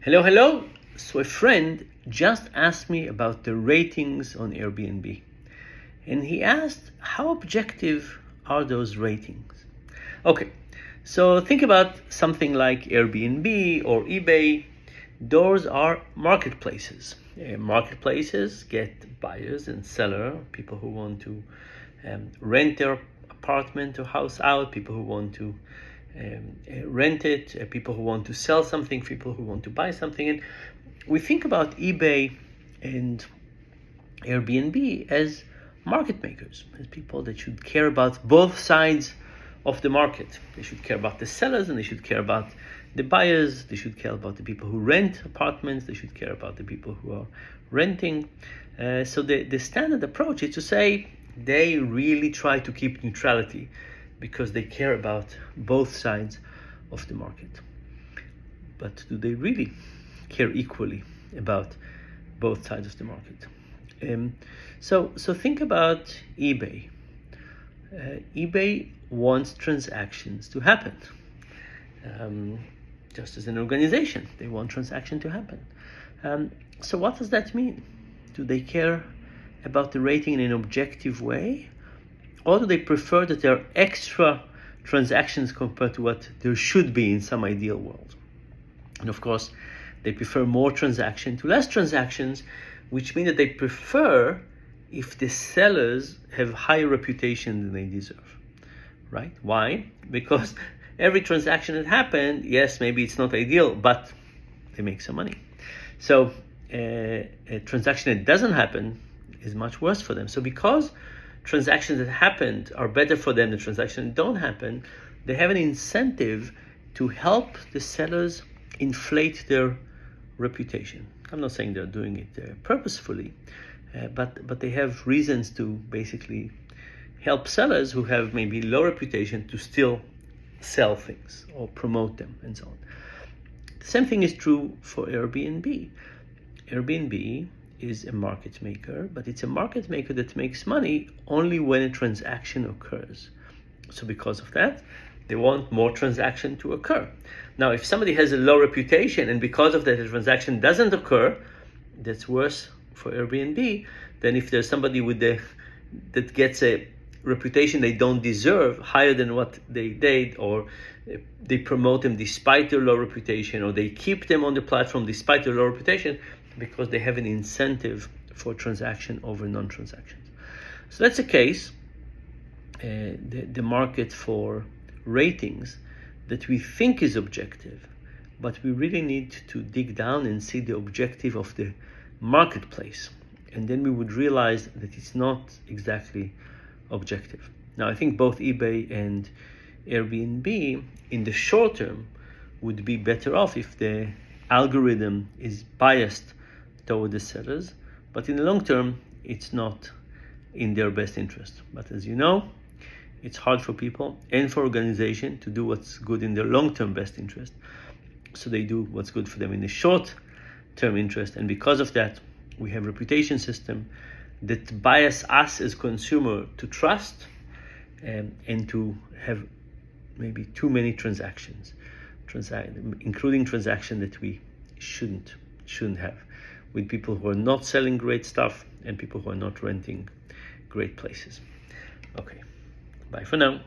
Hello, hello. So a friend just asked me about the ratings on Airbnb. And he asked, how objective are those ratings? Okay, so think about something like Airbnb or eBay. Those are marketplaces. Marketplaces get buyers and sellers, people who want to rent their apartment or house out, people who want to rent it, people who want to sell something, people who want to buy something. And we think about eBay and Airbnb as market makers, as people that should care about both sides of the market. They should care about the sellers and they should care about the buyers. They should care about the people who rent apartments. They should care about the people who are renting. So the standard approach is to say they really try to keep neutrality because they care about both sides of the market. But do they really care equally about both sides of the market? So think about eBay. eBay wants transactions to happen. Just as an organization, they want transaction to happen. So what does that mean? Do they care about the rating in an objective way? Or do they prefer that there are extra transactions compared to what there should be in some ideal world? And of course, they prefer more transaction to less transactions, which means that they prefer if the sellers have higher reputation than they deserve, right? Why? Because every transaction that happened, yes, maybe it's not ideal, but they make some money. So a transaction that doesn't happen is much worse for them. So because transactions that happened are better for them than transactions that don't happen, they have an incentive to help the sellers inflate their reputation. I'm not saying they're doing it purposefully, but they have reasons to basically help sellers who have maybe low reputation to still sell things or promote them and so on. The same thing is true for Airbnb. Airbnb is a market maker, but it's a market maker that makes money only when a transaction occurs. So because of that, they want more transaction to occur. Now, if somebody has a low reputation and because of that a transaction doesn't occur, that's worse for Airbnb than if there's somebody that gets a reputation they don't deserve, higher than what they did, or they promote them despite their low reputation, or they keep them on the platform despite their low reputation, because they have an incentive for transaction over non-transactions. So that's a case, the market for ratings that we think is objective, but we really need to dig down and see the objective of the marketplace. And then we would realize that it's not exactly objective. Now, I think both eBay and Airbnb in the short term would be better off if the algorithm is biased toward the sellers, but in the long term, it's not in their best interest. But as you know, it's hard for people and for organizations to do what's good in their long-term best interest. So they do what's good for them in the short-term interest. And because of that, we have reputation system that bias us as consumer to trust and to have maybe too many transactions, including transactions that we shouldn't have, with people who are not selling great stuff and people who are not renting great places. Okay, bye for now.